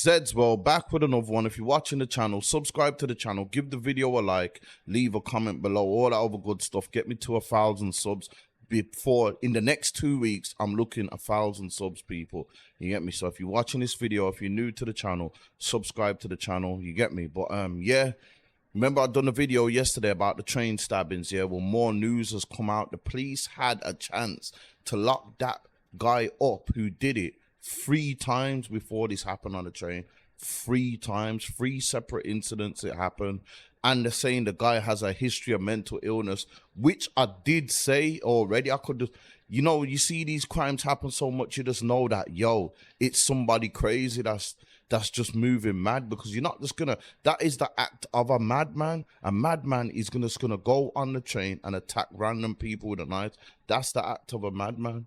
Zeds, well, back with another one. If you're watching the channel, subscribe to the channel, give the video a like, leave a comment below, all that other good stuff. Get me to 1,000 subs before, in the next 2 weeks, I'm looking 1,000 subs, people. You get me? So if you're watching this video, if you're new to the channel, subscribe to the channel. You get me? But yeah, remember I done a video yesterday about the train stabbings. Yeah, well, more news has come out. The police had a chance to lock that guy up who did it 3 times before this happened on the train. 3 times, 3 separate incidents it happened. And they're saying the guy has a history of mental illness, which I did say already. I could just, you know, you see these crimes happen so much, you just know that, yo, it's somebody crazy that's just moving mad, because you're not just gonna, that is the act of a madman. A madman is just gonna go on the train and attack random people with a knife. That's the act of a madman.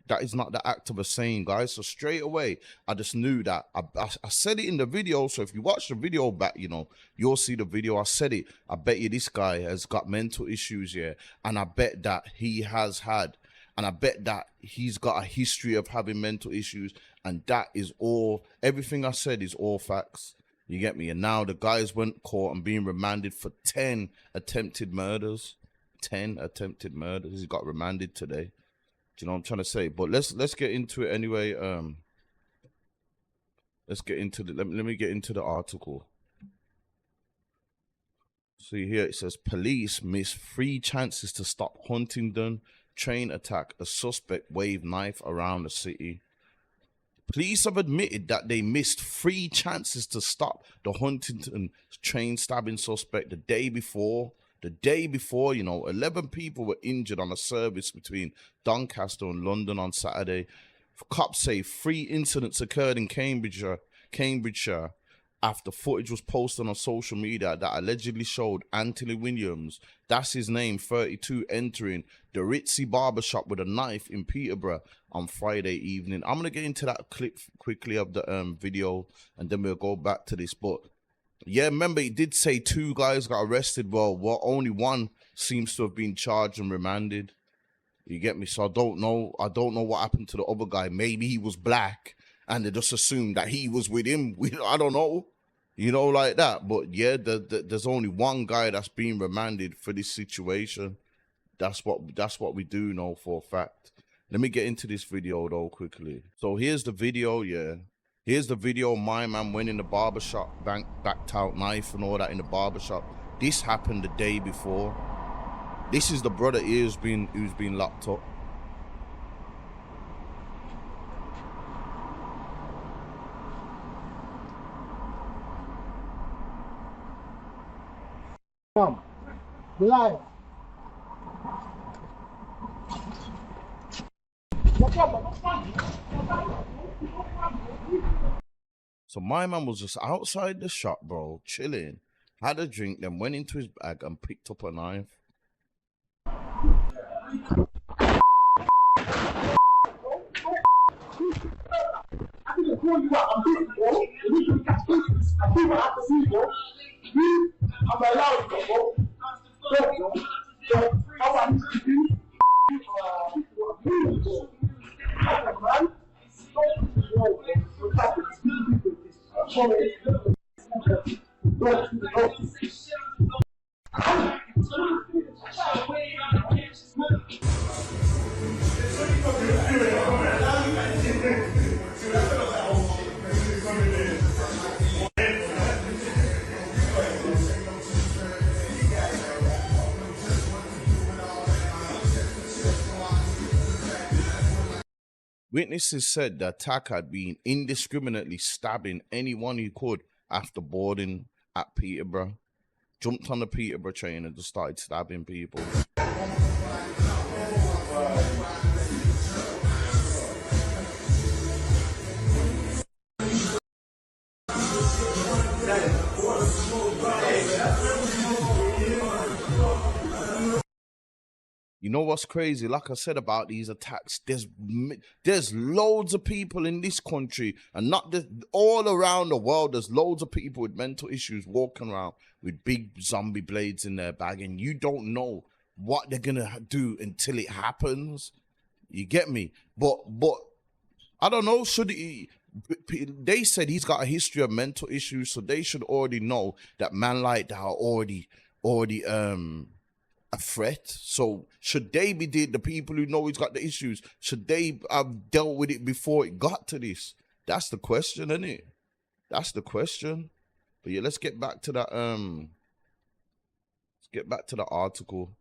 That is not the act of a sane guy. So straight away, I just knew that. I said it in the video. So if you watch the video back, you know, you'll see the video. I said it. I bet you this guy has got mental issues here. And I bet that he has had. And I bet that he's got a history of having mental issues. And that is all. Everything I said is all facts. You get me? And now the guys went caught and being remanded for 10 attempted murders. 10 attempted murders. He got remanded today. Do you know what I'm trying to say? But let's get into it anyway. Let's get into the let me get into the article. See here, it says police miss 3 chances to stop Huntingdon train attack. A suspect waved knife around the city. Police have admitted that they missed 3 chances to stop the Huntingdon train stabbing suspect the day before. The day before, you know, 11 people were injured on a service between Doncaster and London on Saturday. Cops say 3 incidents occurred in Cambridgeshire after footage was posted on social media that allegedly showed Anthony Williams, that's his name, 32, entering the Ritzy barbershop with a knife in Peterborough on Friday evening. I'm going to get into that clip quickly of the video, and then we'll go back to this. But yeah, remember, he did say 2 guys got arrested. Well, only 1 seems to have been charged and remanded. You get me? So I don't know what happened to the other guy. Maybe he was black and they just assumed that he was with him. I don't know, you know, like that. But yeah, there's only 1 guy that's being remanded for this situation. That's what we do know for a fact. Let me get into this video though quickly. So here's the video. Yeah. Here's the video. My man went in the barbershop, backed out knife and all that in the barbershop. This happened the day before. This is the brother who's been locked up. Live. So my man was just outside the shop, bro, chilling, had a drink, then went into his bag and picked up a knife. Witnesses said the attacker had been indiscriminately stabbing anyone he could after boarding at Peterborough. Jumped on the Peterborough train and just started stabbing people. You know what's crazy? Like I said about these attacks, there's loads of people in this country, and not just all around the world. There's loads of people with mental issues walking around with big zombie blades in their bag, and you don't know what they're gonna do until it happens. You get me? But I don't know. Should he? They said he's got a history of mental issues, so they should already know that man like that are already a threat. So should they be the people who know he's got the issues? Should they have dealt with it before it got to this? That's the question, isn't it? That's the question. But yeah, let's get back to that. Let's get back to the article.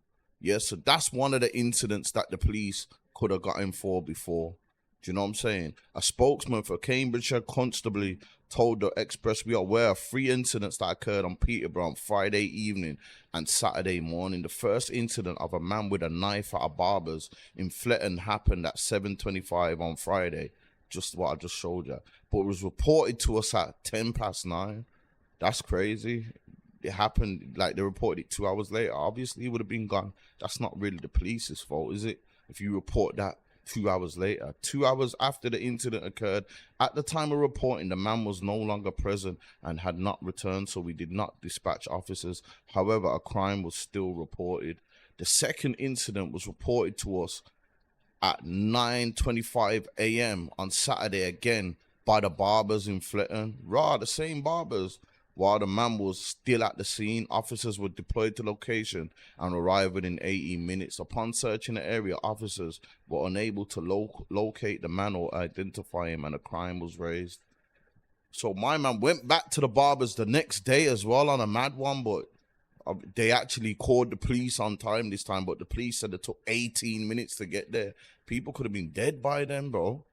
Yeah, so that's one of the incidents that the police could have got him for before. Do you know what I'm saying? A spokesman for Cambridgeshire Constabulary told the Express, "We are aware of 3 incidents that occurred on Peterborough on Friday evening and Saturday morning. The first incident of a man with a knife at a barber's in Fletton happened at 7:25 on Friday." Just what I just showed you. But it was reported to us at 9:10. That's crazy. It happened, like, they reported it 2 hours later. Obviously, he would have been gone. That's not really the police's fault, is it? If you report that 2 hours later, 2 hours after the incident occurred, at the time of reporting, the man was no longer present and had not returned, so we did not dispatch officers. However, a crime was still reported. The second incident was reported to us at 9:25 a.m. on Saturday, again by the barbers in Fletton. The same barbers. While the man was still at the scene, officers were deployed to location and arrived within 18 minutes. Upon searching the area, officers were unable to locate the man or identify him, and a crime was raised. So my man went back to the barbers the next day as well on a mad one, but they actually called the police on time this time, but the police said it took 18 minutes to get there. People could have been dead by then, bro.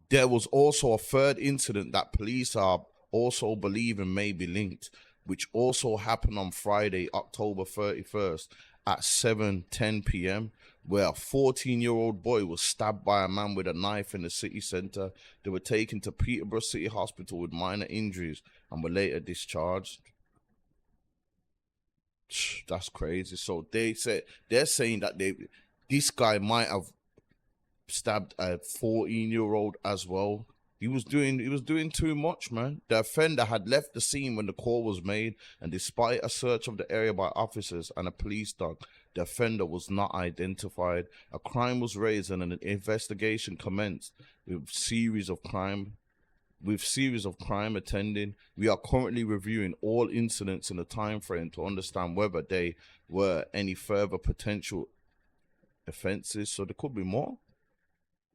There was also a third incident that police are also believing may be linked, which also happened on Friday, October 31st at 7:10 p.m., where a 14-year-old boy was stabbed by a man with a knife in the city centre. They were taken to Peterborough City Hospital with minor injuries and were later discharged. That's crazy. So they're saying that this guy might have stabbed a 14-year-old as well. He was doing too much, man. The offender had left the scene when the call was made, and despite a search of the area by officers and a police dog, the offender was not identified. A crime was raised and an investigation commenced with series of crime attending. We are currently reviewing all incidents in the time frame to understand whether there were any further potential offences. So there could be more.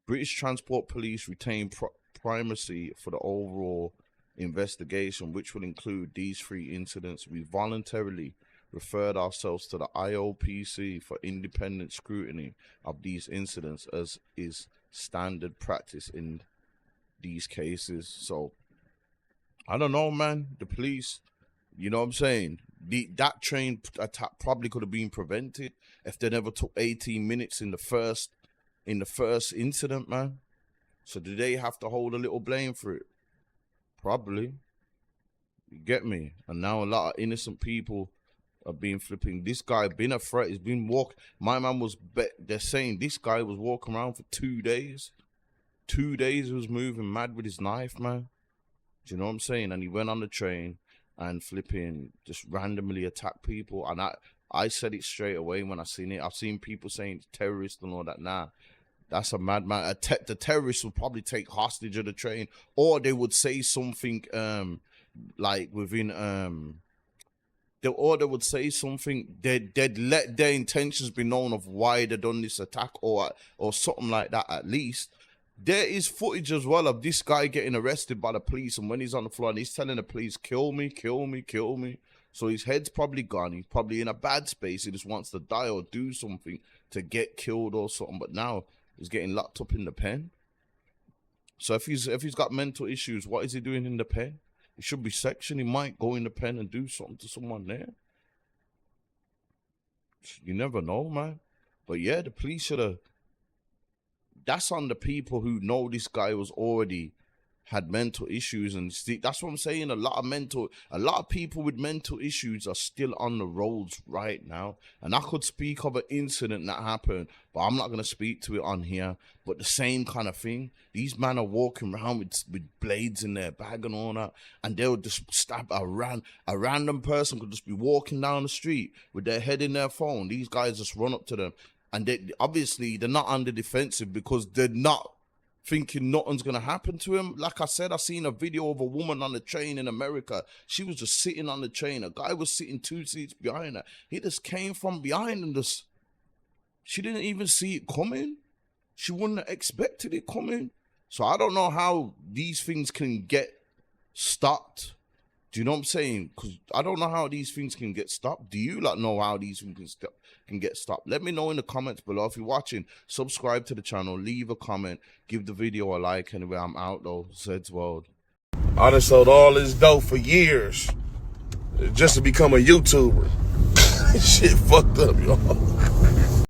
British Transport Police retain primacy for the overall investigation, which will include these 3 incidents. We voluntarily referred ourselves to the IOPC for independent scrutiny of these incidents, as is standard practice in these cases. So I don't know, man. The police, you know what I'm saying? That train attack probably could have been prevented if they never took 18 minutes in the first incident, man. So do they have to hold a little blame for it? Probably. You get me? And now a lot of innocent people are being flipping. This guy been a threat. He's been my man was they're saying this guy was walking around for 2 days. 2 days he was moving mad with his knife, man. Do you know what I'm saying? And he went on the train and flipping just randomly attacked people. And I said it straight away when I seen it. I've seen people saying it's terrorist and all that. Nah, that's a madman. The terrorists would probably take hostage of the train, or they would say something like within or they would say something. They'd let their intentions be known of why they done this attack, or something like that. At least there is footage as well of this guy getting arrested by the police, and when he's on the floor and he's telling the police, "Kill me, kill me, kill me." So his head's probably gone. He's probably in a bad space. He just wants to die or do something to get killed or something. But now he's getting locked up in the pen. So if he's got mental issues, what is he doing in the pen? He should be sectioned. He might go in the pen and do something to someone there. You never know, man. But yeah, the police should have. That's on the people who know this guy was already had mental issues, and that's what I'm saying. A lot of people with mental issues are still on the roads right now. And I could speak of an incident that happened, but I'm not gonna speak to it on here. But the same kind of thing. These men are walking around with blades in their bag and all that, and they'll just stab a random person could just be walking down the street with their head in their phone. These guys just run up to them, and they're not on the defensive because they're not thinking nothing's gonna happen to him. Like I said, I seen a video of a woman on the train in America. She was just sitting on the train. A guy was sitting 2 seats behind her. He just came from behind and just, she didn't even see it coming. She wouldn't have expected it coming. So I don't know how these things can get stopped. Do you know what I'm saying? Because I don't know how these things can get stopped. Do you like know how these things can get stopped? Let me know in the comments below. If you're watching, subscribe to the channel, leave a comment, give the video a like. Anyway, I'm out though. Zed's World. I done sold all this dope for years just to become a YouTuber. Shit fucked up, y'all.